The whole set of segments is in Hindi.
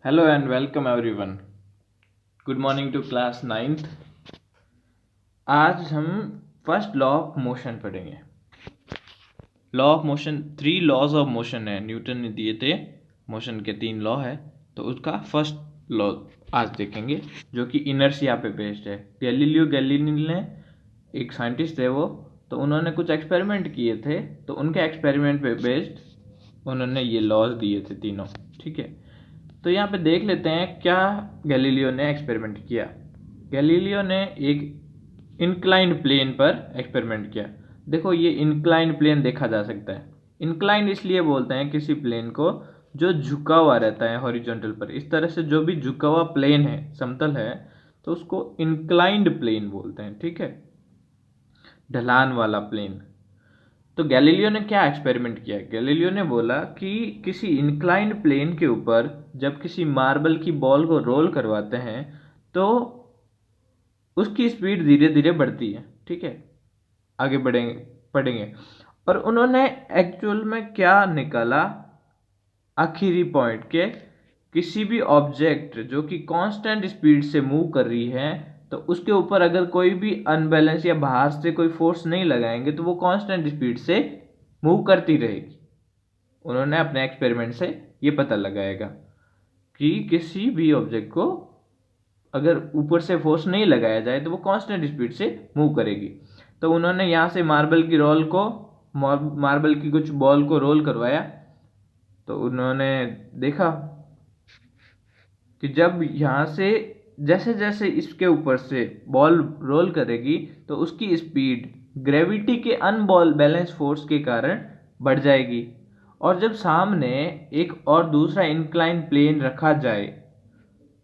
Hello and welcome everyone. Good morning to class 9th. आज हम फर्स्ट लॉ ऑफ मोशन पढ़ेंगे। Law of motion, 3 laws of motion है, न्यूटन ने दिए थे। मोशन के 3 लॉ है, तो उसका फर्स्ट लॉ आज देखेंगे जो कि इनर्शिया पे बेस्ड है। गैलीलियो गैलीली ने, एक साइंटिस्ट थे वो, तो उन्होंने कुछ एक्सपेरिमेंट किए थे, तो उनके एक्सपेरिमेंट पे बेस्ड उन्होंने ये लॉज दिए थे तीनों। ठीक है, तो यहाँ पे देख लेते हैं क्या गैलीलियो ने एक्सपेरिमेंट किया। गैलीलियो ने एक इंक्लाइंड प्लेन पर एक्सपेरिमेंट किया। देखो, ये इंक्लाइंड प्लेन देखा जा सकता है। इंक्लाइंड इसलिए बोलते हैं किसी प्लेन को जो झुका हुआ रहता है हॉरिजॉन्टल पर। इस तरह से जो भी झुका हुआ प्लेन है, समतल है, तो उसको इंक्लाइंड प्लेन बोलते हैं। ठीक है, ढलान वाला प्लेन। तो गैलीलियो ने क्या एक्सपेरिमेंट किया? गैलीलियो ने बोला कि किसी इंक्लाइंड प्लेन के ऊपर जब किसी मार्बल की बॉल को रोल करवाते हैं तो उसकी स्पीड धीरे धीरे बढ़ती है। ठीक है, आगे बढ़ेंगे पढ़ेंगे। और उन्होंने एक्चुअल में क्या निकाला आखिरी पॉइंट के, किसी भी ऑब्जेक्ट जो कि कांस्टेंट स्पीड से मूव कर रही है, तो उसके ऊपर अगर कोई भी अनबैलेंस या बाहर से कोई फोर्स नहीं लगाएंगे तो वो कांस्टेंट स्पीड से मूव करती रहेगी। उन्होंने अपने एक्सपेरिमेंट से ये पता लगाएगा कि किसी भी ऑब्जेक्ट को अगर ऊपर से फोर्स नहीं लगाया जाए तो वो कांस्टेंट स्पीड से मूव करेगी। तो उन्होंने यहाँ से मार्बल की कुछ बॉल को रोल करवाया, तो उन्होंने देखा कि जब यहाँ से जैसे जैसे इसके ऊपर से बॉल रोल करेगी तो उसकी स्पीड ग्रेविटी के अनबैलेंस फोर्स के कारण बढ़ जाएगी। और जब सामने एक और दूसरा इंक्लाइन प्लेन रखा जाए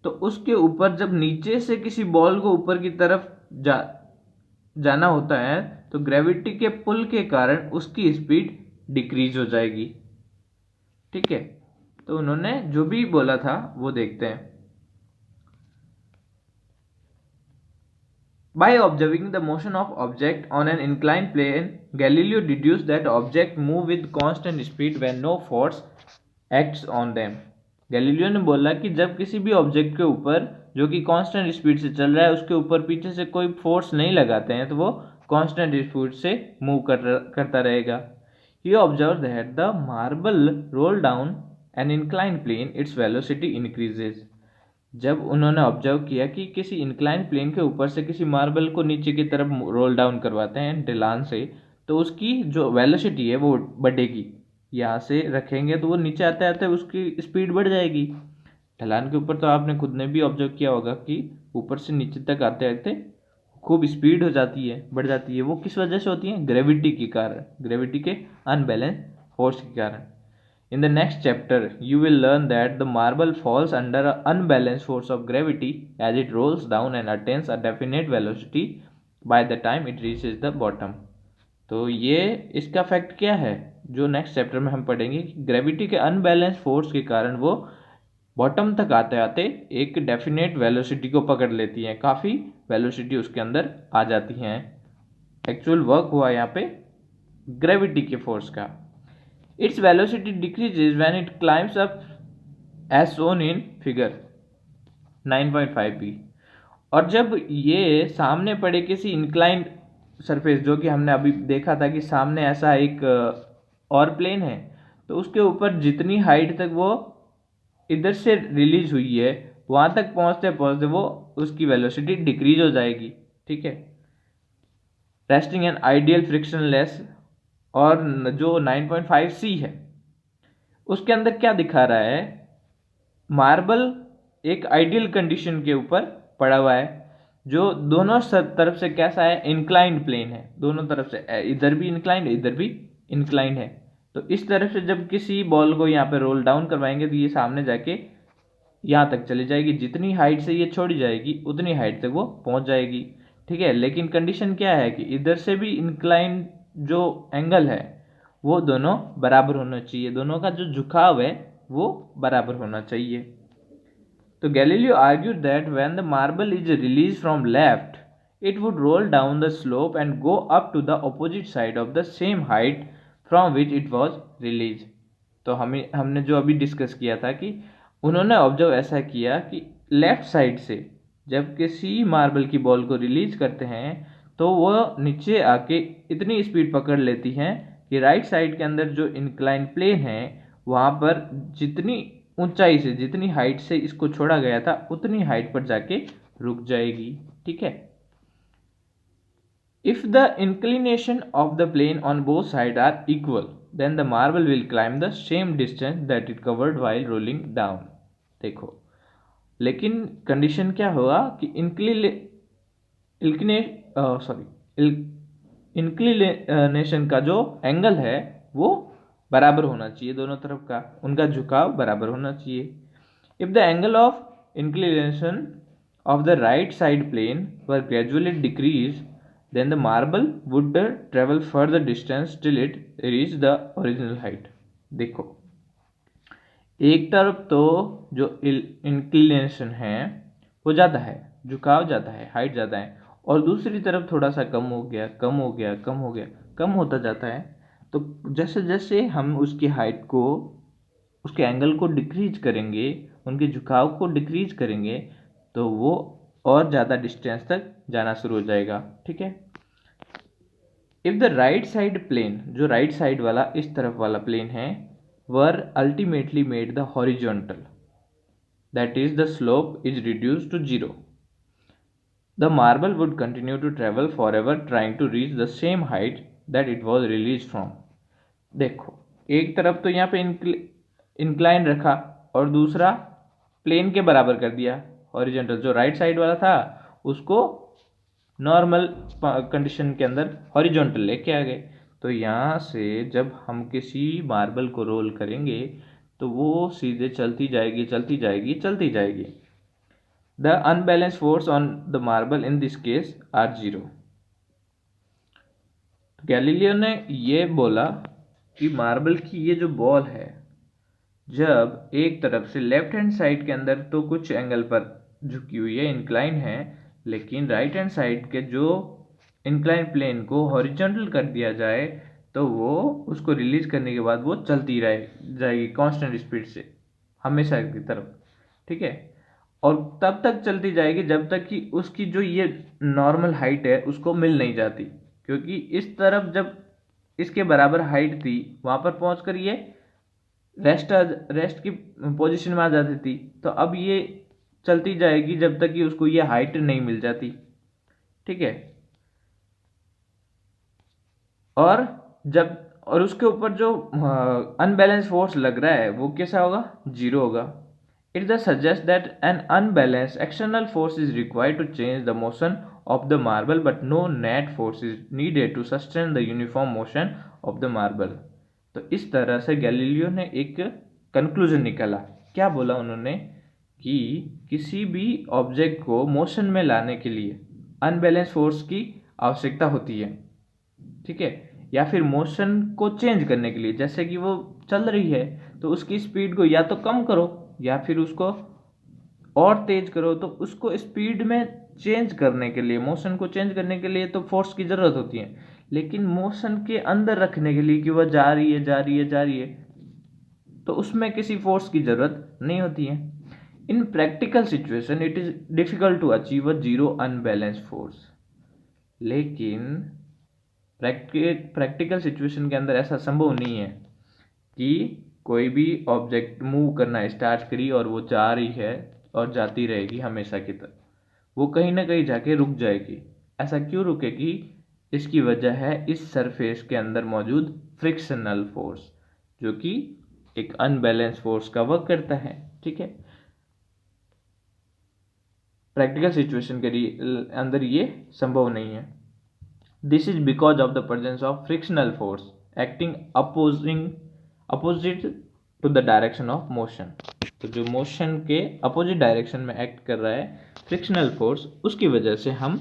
तो उसके ऊपर जब नीचे से किसी बॉल को ऊपर की तरफ जाना होता है तो ग्रेविटी के पुल के कारण उसकी स्पीड डिक्रीज हो जाएगी। ठीक है, तो उन्होंने जो भी बोला था वो देखते हैं। By observing the motion of object on an inclined plane, Galileo deduced that object move with constant speed when no force acts on them. Galileo ने बोला कि जब किसी भी ऑब्जेक्ट के ऊपर जो कि कांस्टेंट स्पीड से चल रहा है उसके ऊपर पीछे से कोई फोर्स नहीं लगाते हैं तो वो कांस्टेंट स्पीड से मूव करता रहेगा। He observed that the marble roll down an inclined plane, its velocity increases. जब उन्होंने ऑब्जर्व किया कि किसी इंक्लाइन प्लेन के ऊपर से किसी मार्बल को नीचे की तरफ रोल डाउन करवाते हैं ढलान से, तो उसकी जो वेलोसिटी है वो बढ़ेगी। यहाँ से रखेंगे तो वो नीचे आते आते उसकी स्पीड बढ़ जाएगी। ढलान के ऊपर तो आपने खुद ने भी ऑब्जर्व किया होगा कि ऊपर से नीचे तक आते आते खूब स्पीड हो जाती है, बढ़ जाती है। वो किस वजह से होती है? ग्रेविटी के कारण, ग्रेविटी के अनबैलेंस फोर्स के कारण। In the next chapter, you will learn that the marble falls under an unbalanced force of gravity as it rolls down and attains a definite velocity by the time it reaches the bottom. तो ये इसका फैक्ट क्या है जो नेक्स्ट चैप्टर में हम पढ़ेंगे कि ग्रेविटी के अनबैलेंस फोर्स के कारण वो बॉटम तक आते आते एक डेफिनेट वेलोसिटी को पकड़ लेती हैं, काफ़ी वेलोसिटी उसके अंदर आ जाती हैं। एक्चुअल वर्क हुआ यहाँ पे ग्रेविटी के फोर्स का। Its velocity decreases when it climbs up as shown in figure 9.5b. और जब ये सामने पड़े किसी इंक्लाइंड सरफेस, जो कि हमने अभी देखा था कि सामने ऐसा एक और प्लेन है, तो उसके ऊपर जितनी हाइट तक वो इधर से रिलीज हुई है वहां तक पहुंचते पहुंचते वो उसकी वेलोसिटी डिक्रीज हो जाएगी। ठीक है, रेस्टिंग एन आइडियल फ्रिक्शनलेस। और जो 9.5c है उसके अंदर क्या दिखा रहा है? मार्बल एक आइडियल कंडीशन के ऊपर पड़ा हुआ है जो दोनों तरफ से कैसा है? इंक्लाइंड प्लेन है, दोनों तरफ से, इधर भी इंक्लाइंड इधर भी इंक्लाइंड है। तो इस तरफ से जब किसी बॉल को यहाँ पे रोल डाउन करवाएंगे तो ये सामने जाके यहाँ तक चली जाएगी। जितनी हाइट से ये छोड़ी जाएगी उतनी हाइट तक वो पहुंच जाएगी। ठीक है, लेकिन कंडीशन क्या है कि इधर से भी इंक्लाइंड जो एंगल है वो दोनों बराबर होना चाहिए, दोनों का जो झुकाव है वो बराबर होना चाहिए। तो Galileo argued that when the marble is release from left it would roll down the slope and go up to the opposite side of the same height from which it was release. तो हमने जो अभी डिस्कस किया था कि उन्होंने ऑब्जर्व ऐसा किया कि लेफ्ट साइड से जब किसी मार्बल की बॉल को रिलीज करते हैं तो वो नीचे आके इतनी स्पीड पकड़ लेती हैं कि राइट साइड के अंदर जो इंक्लाइन प्लेन है वहाँ पर जितनी ऊंचाई से, जितनी हाइट से इसको छोड़ा गया था उतनी हाइट पर जाके रुक जाएगी। ठीक है। If the inclination of the plane on both sides are equal, then the marble will climb the same distance that it covered while rolling down। देखो, लेकिन कंडीशन क्या होगा कि इंक्लिनेशन का जो एंगल है वो बराबर होना चाहिए, दोनों तरफ का उनका झुकाव बराबर होना चाहिए। If the angle of inclination of the right side plane were gradually decreased, then the marble would travel further distance till it reached the original height। देखो, एक तरफ तो जो इंक्लिनेशन है वो ज़्यादा है, झुकाव ज़्यादा है, हाइट ज़्यादा है, और दूसरी तरफ थोड़ा सा कम हो गया, कम हो गया, कम हो गया, कम होता जाता है। तो जैसे जैसे हम उसकी हाइट को, उसके एंगल को डिक्रीज करेंगे, उनके झुकाव को डिक्रीज करेंगे, तो वो और ज़्यादा डिस्टेंस तक जाना शुरू हो जाएगा। ठीक है। If the right side plane, जो राइट साइड वाला इस तरफ वाला प्लेन है, were ultimately made the horizontal, that is the slope is reduced to 0, the marble would continue to travel for ever trying to reach the same height that it was release from. देखो, एक तरफ तो यहाँ पे इंक्लाइन रखा और दूसरा प्लेन के बराबर कर दिया, हॉरिजॉन्टल जो राइट साइड वाला था उसको नॉर्मल कंडीशन के अंदर हॉरिजॉन्टल लेके आ गए। तो यहाँ से जब हम किसी मार्बल को रोल करेंगे तो वो सीधे चलती जाएगी, चलती जाएगी, चलती जाएगी। The unbalance force on the marble in this case are 0। Galileo ने ये बोला कि मार्बल की ये जो बॉल है, जब एक तरफ से लेफ्ट हैंड साइड के अंदर तो कुछ एंगल पर झुकी हुई है, इंक्लाइन है, लेकिन राइट हैंड साइड के जो इंक्लाइन प्लेन को हॉरिजॉन्टल कर दिया जाए तो वो उसको रिलीज करने के बाद वो चलती रह जाएगी कांस्टेंट स्पीड से हमेशा की तरफ। ठीक है। और तब तक चलती जाएगी जब तक कि उसकी जो ये नॉर्मल हाइट है उसको मिल नहीं जाती, क्योंकि इस तरफ जब इसके बराबर हाइट थी वहां पर पहुंचकर ये रेस्ट की पोजीशन में आ जाती थी। तो अब ये चलती जाएगी जब तक कि उसको ये हाइट नहीं मिल जाती। ठीक है। और उसके ऊपर जो अनबैलेंस फोर्स लग रहा है वो कैसा होगा? 0 होगा। It thus suggests that an unbalanced external force is required to change the motion of the marble, but no net force is needed to sustain the uniform motion of the marble। तो इस तरह से गैलीलियो ने एक कंक्लूजन निकाला। क्या बोला उन्होंने? कि किसी भी ऑब्जेक्ट को मोशन में लाने के लिए अनबैलेंस फोर्स की आवश्यकता होती है। ठीक है। या फिर मोशन को चेंज करने के लिए, जैसे कि वो चल रही है तो उसकी स्पीड को या तो कम करो या फिर उसको और तेज करो। तो उसको स्पीड में चेंज करने के लिए, मोशन को चेंज करने के लिए तो फोर्स की जरूरत होती है, लेकिन मोशन के अंदर रखने के लिए कि वह जा रही है, जा रही है, जा रही है, तो उसमें किसी फोर्स की जरूरत नहीं होती है। In practical situation it is difficult to achieve a 0 unbalance force. लेकिन प्रैक्टिकल सिचुएशन के अंदर ऐसा संभव नहीं है कि कोई भी ऑब्जेक्ट मूव करना स्टार्ट करी और वो जा रही है और जाती रहेगी हमेशा की तरह, वो कहीं ना कहीं जाके रुक जाएगी। ऐसा क्यों रुकेगी? इसकी वजह है इस सरफेस के अंदर मौजूद फ्रिक्शनल फोर्स, जो कि एक अनबैलेंस फोर्स का वर्क करता है। ठीक है। प्रैक्टिकल सिचुएशन के अंदर ये संभव नहीं है। This is because of the presence of frictional force acting opposite to the direction of motion. तो जो मोशन के अपोजिट डायरेक्शन में एक्ट कर रहा है फ्रिक्शनल फोर्स, उसकी वजह से हम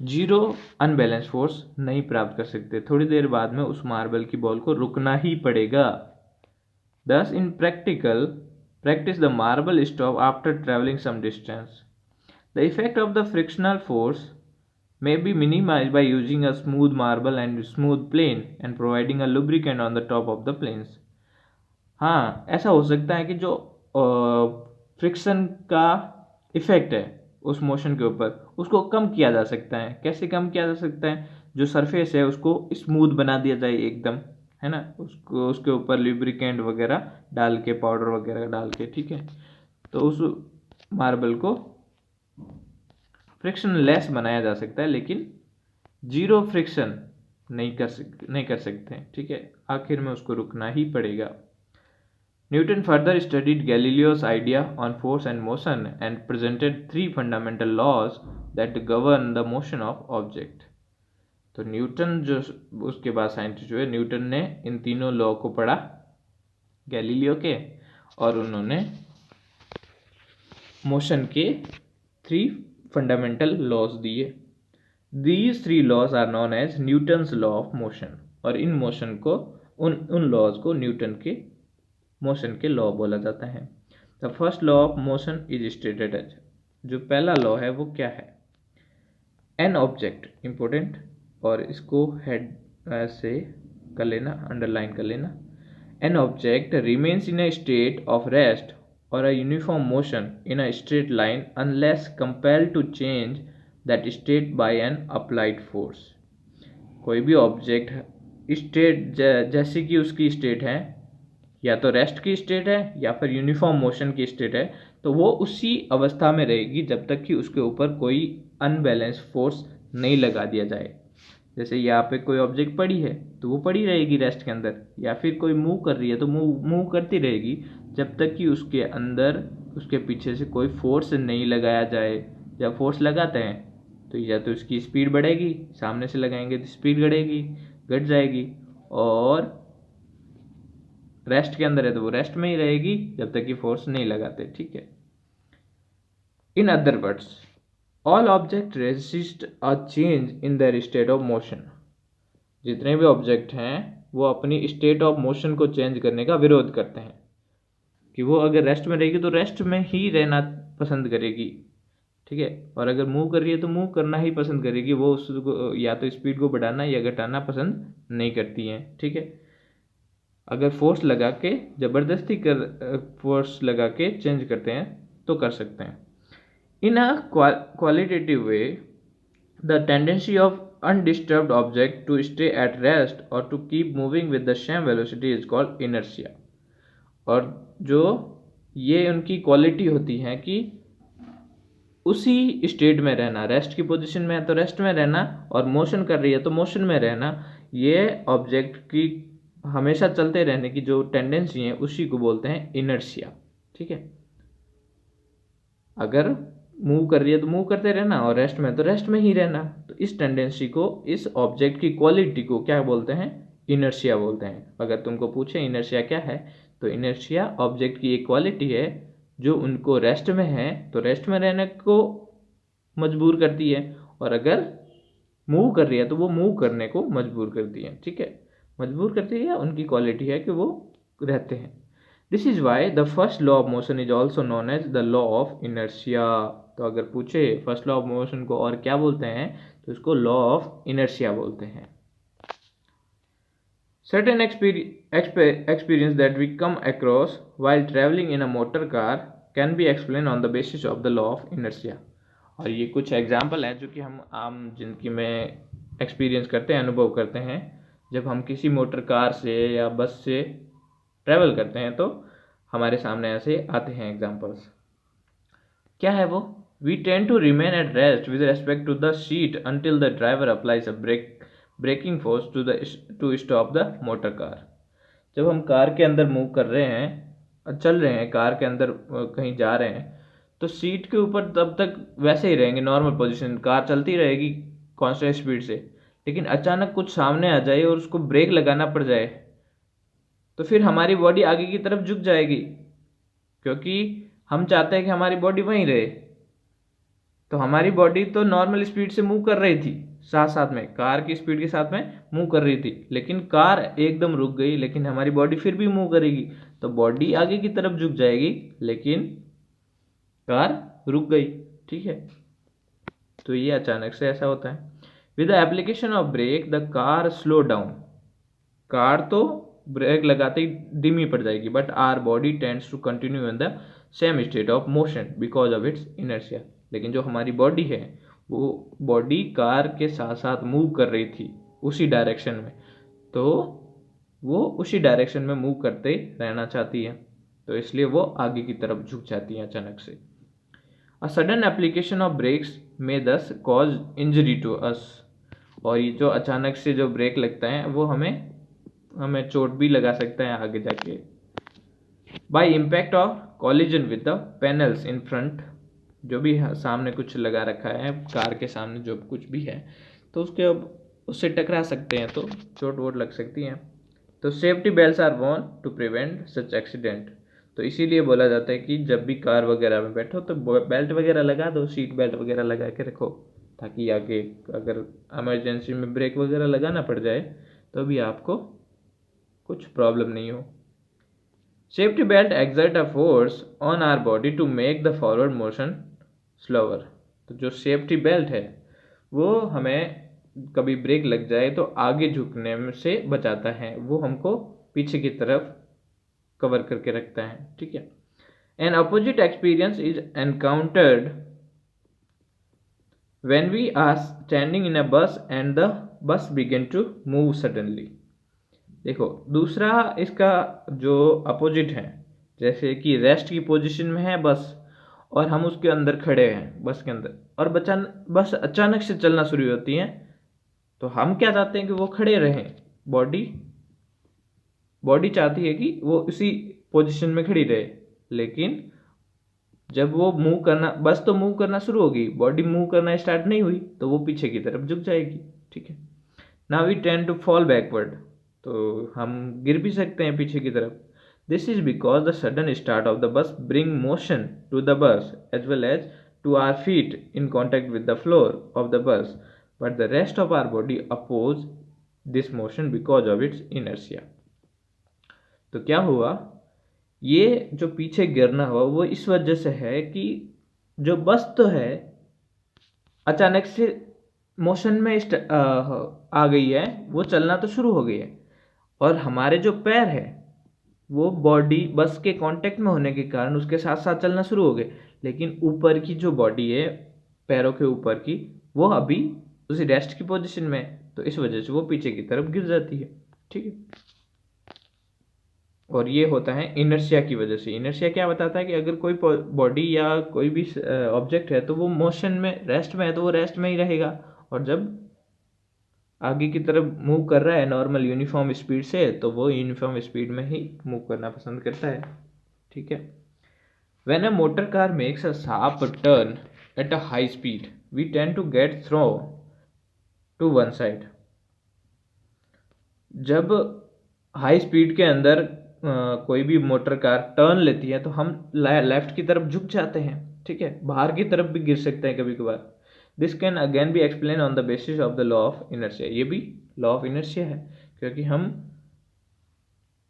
0 अनबैलेंस फोर्स नहीं प्राप्त कर सकते। थोड़ी देर बाद में उस मार्बल की बॉल को रुकना ही पड़ेगा। Thus, in practice, the marble stop after traveling some distance. The effect of the frictional force may be minimized by using a smooth marble and smooth plane and providing a lubricant on the top of the planes। हाँ, ऐसा हो सकता है कि जो फ्रिक्शन का इफेक्ट है उस मोशन के ऊपर, उसको कम किया जा सकता है। कैसे कम किया जा सकता है? जो सरफेस है उसको स्मूथ बना दिया जाए एकदम, है ना, उसको उसके ऊपर लुब्रिकेंट वगैरह डाल के, पाउडर वगैरह डाल के, ठीक है, तो उस मार्बल को फ्रिक्शन लेस बनाया जा सकता है, लेकिन जीरो फ्रिक्शन नहीं कर सकते हैं, ठीक है, आखिर में उसको रुकना ही पड़ेगा। Newton further studied Galileo's idea on force and motion and presented three fundamental laws that govern the motion of object. तो न्यूटन जो उसके बाद साइंटिस्ट हुए, न्यूटन ने इन तीनों लॉ को पढ़ा गैलीलियो के, और उन्होंने मोशन के 3 फंडामेंटल लॉज दिए। These 3 laws are known as Newton's law of motion, और इन मोशन को उन लॉज को न्यूटन के मोशन के लॉ बोला जाता है। The first law of motion is stated as, जो पहला लॉ है वो क्या है? एन ऑब्जेक्ट, इंपॉर्टेंट, और इसको हेड से कर लेना, अंडरलाइन कर लेना। An object remains in a state of rest और a uniform motion in a straight line unless compelled to change that state by an applied force. कोई भी ऑब्जेक्ट स्टेट जैसे कि उसकी स्टेट है, या तो रेस्ट की स्टेट है या फिर यूनिफॉर्म मोशन की स्टेट है, तो वो उसी अवस्था में रहेगी जब तक कि उसके ऊपर कोई अनबैलेंस फोर्स नहीं लगा दिया जाए। जैसे यहाँ पे कोई ऑब्जेक्ट पड़ी है तो वो पड़ी रहेगी रेस्ट के अंदर, या फिर कोई मूव कर रही है तो मूव करती रहेगी जब तक कि उसके अंदर, उसके पीछे से कोई फोर्स नहीं लगाया जाए। जब फोर्स लगाते हैं तो या तो उसकी स्पीड बढ़ेगी, सामने से लगाएंगे तो स्पीड घट जाएगी, और रेस्ट के अंदर है तो वो रेस्ट में ही रहेगी जब तक कि फोर्स नहीं लगाते, ठीक है। In other words, all object resist a change in their state of motion. जितने भी ऑब्जेक्ट हैं वो अपनी स्टेट ऑफ मोशन को चेंज करने का विरोध करते हैं, कि वो अगर रेस्ट में रहेगी तो रेस्ट में ही रहना पसंद करेगी, ठीक है, और अगर मूव कर रही है तो मूव करना ही पसंद करेगी। वो उसको या तो स्पीड को बढ़ाना या घटाना पसंद नहीं करती हैं, ठीक है। अगर फोर्स लगा के ज़बरदस्ती फोर्स लगा के चेंज करते हैं तो कर सकते हैं। In a qualitative way, the tendency of undisturbed object to stay at rest और to keep moving with the same velocity is called inertia. और जो ये उनकी क्वालिटी होती है कि उसी स्टेट में रहना, रेस्ट की पोजीशन में है तो रेस्ट में रहना, और मोशन कर रही है तो मोशन में रहना, ये ऑब्जेक्ट की हमेशा चलते रहने की जो टेंडेंसी है उसी को बोलते हैं इनर्शिया, ठीक है। अगर मूव कर रही है तो मूव करते रहना, और रेस्ट में तो रेस्ट में ही रहना, तो इस टेंडेंसी को, इस ऑब्जेक्ट की क्वालिटी को क्या बोलते हैं? इनर्शिया बोलते हैं। अगर तुमको पूछे इनर्शिया क्या है, तो इनर्शिया ऑब्जेक्ट की एक क्वालिटी है जो उनको रेस्ट में है तो रेस्ट में रहने को मजबूर करती है, और अगर मूव कर रही है तो वो मूव करने को मजबूर करती है, ठीक है। मजबूर करती है, उनकी क्वालिटी है कि वो रहते हैं। This is why the first law of motion is also known as the law of inertia. तो अगर पूछे फर्स्ट लॉ ऑफ मोशन को और क्या बोलते हैं, तो इसको लॉ ऑफ इनर्शिया बोलते हैं। Certain experience that we come across while traveling in a motor car can be explained on the basis of the law of inertia। और ये कुछ एग्जाम्पल हैं जो कि हम आम जिंदगी में एक्सपीरियंस करते हैं, अनुभव करते हैं। जब हम किसी मोटर कार से या बस से ट्रैवल करते हैं तो हमारे सामने ऐसे आते हैं एग्जाम्पल्स। क्या है वो? We tend to remain at rest with respect to the seat until the driver applies a braking force to stop the motor car. जब हम कार के अंदर मूव कर रहे हैं, चल रहे हैं, कार के अंदर कहीं जा रहे हैं, तो सीट के ऊपर तब तक वैसे ही रहेंगे, नॉर्मल पोजीशन, कार चलती रहेगी कांस्टेंट स्पीड से। लेकिन अचानक कुछ सामने आ जाए और उसको ब्रेक लगाना पड़ जाए तो फिर हमारी बॉडी आगे की तरफ झुक जाएगी, क्योंकि हम चाहते हैं कि हमारी बॉडी वहीं रहे। तो हमारी बॉडी तो नॉर्मल स्पीड से मूव कर रही थी, साथ साथ में कार की स्पीड के साथ में मूव कर रही थी, लेकिन कार एकदम रुक गई, लेकिन हमारी बॉडी फिर भी मूव करेगी, तो बॉडी आगे की तरफ झुक जाएगी लेकिन कार रुक गई, ठीक है। तो ये अचानक से ऐसा होता है। With the application of brake the car slow down. Car तो ब्रेक लगाते ही धीमी पड़ जाएगी, but our body tends to continue in the same state of motion because of its inertia. लेकिन जो हमारी बॉडी है वो बॉडी कार के साथ साथ मूव कर रही थी उसी डायरेक्शन में, तो वो उसी डायरेक्शन में मूव करते रहना चाहती है, तो इसलिए वो आगे की तरफ झुक जाती है अचानक से। A sudden application of brakes may thus cause injury to us. और ये जो अचानक से जो ब्रेक लगता है वो हमें चोट भी लगा सकता है आगे जाके। By impact of collision with the panels in front, जो भी सामने कुछ लगा रखा है कार के सामने जो कुछ भी है, तो उससे टकरा सकते हैं, तो चोट वोट लग सकती है। तो safety belts are worn to prevent such accident. तो इसीलिए बोला जाता है कि जब भी कार वगैरह में बैठो तो बेल्ट वगैरह लगा दो, सीट बेल्ट वगैरह लगा के रखो, ताकि आगे अगर इमरजेंसी में ब्रेक वगैरह लगाना पड़ जाए तो भी आपको कुछ प्रॉब्लम नहीं हो। Safety belt exert a force on our body to make the forward motion slower. तो जो सेफ्टी बेल्ट है वो हमें कभी ब्रेक लग जाए तो आगे झुकने से बचाता है, वो हमको पीछे की तरफ कवर करके रखता है, ठीक है। N opposite experience is encountered when we are standing in a bus and the bus begin to move suddenly। देखो दूसरा इसका जो अपोजिट है, जैसे कि रेस्ट की पोजीशन में है बस और हम उसके अंदर खड़े हैं बस के अंदर, और बस अचानक से चलना शुरू होती है, तो हम क्या चाहते हैं कि वो खड़े रहें, बॉडी चाहती है कि वो उसी पोजीशन में खड़ी रहे, लेकिन जब वो बस तो मूव करना शुरू होगी, बॉडी मूव करना स्टार्ट नहीं हुई, तो वो पीछे की तरफ झुक जाएगी, ठीक है। Now we tend to fall backward, तो हम गिर भी सकते हैं पीछे की तरफ। This is because the sudden start of the bus bring motion to the bus as well as to our feet in contact with the floor of the bus, but the rest of our body oppose this motion because of its inertia. तो क्या हुआ, ये जो पीछे गिरना हुआ वो इस वजह से है कि जो बस तो है अचानक से मोशन में आ गई है, वो चलना तो शुरू हो गई है, और हमारे जो पैर है वो बॉडी बस के कांटेक्ट में होने के कारण उसके साथ साथ चलना शुरू हो गए, लेकिन ऊपर की जो बॉडी है पैरों के ऊपर की वो अभी उसी रेस्ट की पोजीशन में है, तो इस वजह से वो पीछे की तरफ गिर जाती है, ठीक है। और ये होता है इनर्शिया की वजह से। इनर्शिया क्या बताता है कि अगर कोई बॉडी या कोई भी ऑब्जेक्ट है तो वो मोशन में रेस्ट में है तो वो रेस्ट में ही रहेगा, और जब आगे की तरफ मूव कर रहा है नॉर्मल यूनिफॉर्म स्पीड से तो वो यूनिफॉर्म स्पीड में ही मूव करना पसंद करता है, ठीक है। When a motor car makes a sharp turn at a high speed we tend to get throw to one side. जब हाई स्पीड के अंदर कोई भी मोटर कार टर्न लेती है तो हम लेफ्ट की तरफ झुक जाते हैं, ठीक है, बाहर की तरफ भी गिर सकते हैं कभी कभार। This can again B explain on the basis of the law of inertia. ये भी लॉ ऑफ इनर्शिया है, क्योंकि हम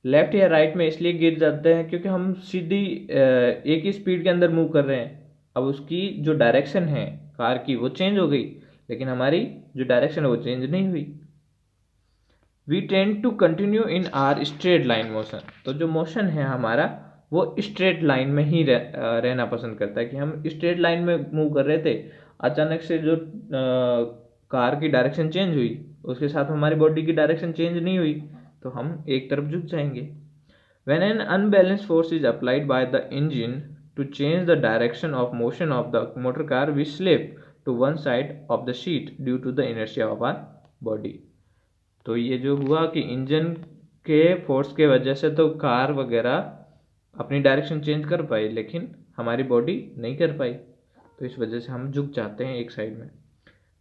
लेफ्ट या राइट में इसलिए गिर जाते हैं क्योंकि हम सीधी एक ही स्पीड के अंदर मूव कर रहे हैं। अब उसकी जो डायरेक्शन है कार की वो चेंज हो गई, लेकिन हमारी जो डायरेक्शन है वो चेंज नहीं हुई। We tend to continue in our straight line motion. तो जो मोशन है हमारा वो स्ट्रेट लाइन में ही रहना पसंद करता है, कि हम स्ट्रेट लाइन में मूव कर रहे थे, अचानक से जो कार की डायरेक्शन चेंज हुई उसके साथ हमारी बॉडी की डायरेक्शन चेंज नहीं हुई, तो हम एक तरफ झुक जाएंगे। When an unbalanced force is applied by the engine to change the direction of motion of the motor car we slip to one side of the seat due to the inertia of our body. तो ये जो हुआ कि इंजन के फोर्स के वजह से तो कार वगैरह अपनी डायरेक्शन चेंज कर पाई, लेकिन हमारी बॉडी नहीं कर पाई, तो इस वजह से हम झुक जाते हैं एक साइड में।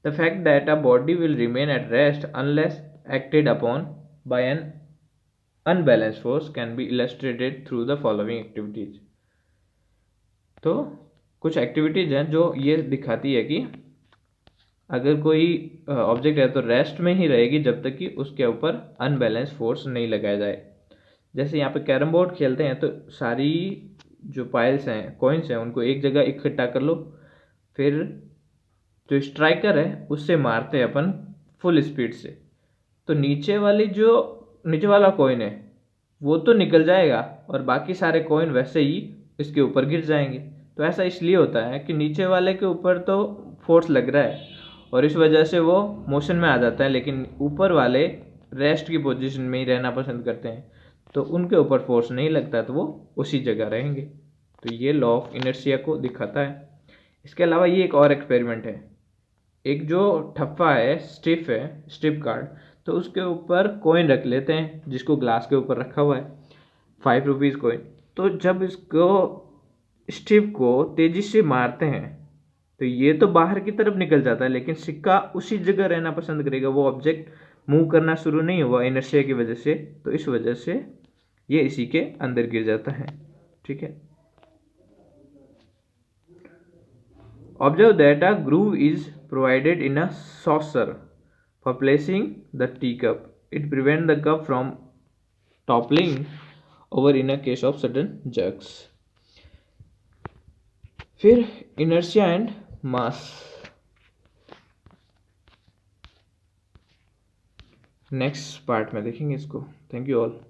The fact that a body will remain at rest unless acted upon bye N unbalanced force can be illustrated through the following activities. तो कुछ एक्टिविटीज हैं जो ये दिखाती है कि अगर कोई ऑब्जेक्ट है तो रेस्ट में ही रहेगी जब तक कि उसके ऊपर अनबैलेंस फोर्स नहीं लगाया जाए। जैसे यहाँ पे कैरम बोर्ड खेलते हैं तो सारी जो पाइल्स हैं कॉइन्स हैं उनको एक जगह इकट्ठा कर लो, फिर जो स्ट्राइकर है उससे मारते हैं अपन फुल स्पीड से, तो नीचे वाला कॉइन है वो तो निकल जाएगा और बाकी सारे कॉइन वैसे ही इसके ऊपर गिर जाएंगे। तो ऐसा इसलिए होता है कि नीचे वाले के ऊपर तो फोर्स लग रहा है और इस वजह से वो मोशन में आ जाता है, लेकिन ऊपर वाले रेस्ट की पोजीशन में ही रहना पसंद करते हैं, तो उनके ऊपर फोर्स नहीं लगता, तो वो उसी जगह रहेंगे। तो ये लॉ ऑफ इनर्शिया को दिखाता है। इसके अलावा ये एक और एक्सपेरिमेंट है। एक जो ठप्पा है, स्टिप कार्ड, तो उसके ऊपर कॉइन रख लेते हैं, जिसको ग्लास के ऊपर रखा हुआ है, 5 रुपीज़ कॉइन। तो जब इसको स्टिप को तेजी से मारते हैं तो ये तो बाहर की तरफ निकल जाता है, लेकिन सिक्का उसी जगह रहना पसंद करेगा। वो ऑब्जेक्ट मूव करना शुरू नहीं हुआ इनर्शिया की वजह से, तो इस वजह से ये इसी के अंदर गिर जाता है। ठीक है। Observe that a groove is provided in a saucer for placing the teacup. It prevents the cup from toppling over in a case of sudden jerks. फिर inertia and mass. Next part में देखेंगे इसको। Thank you all.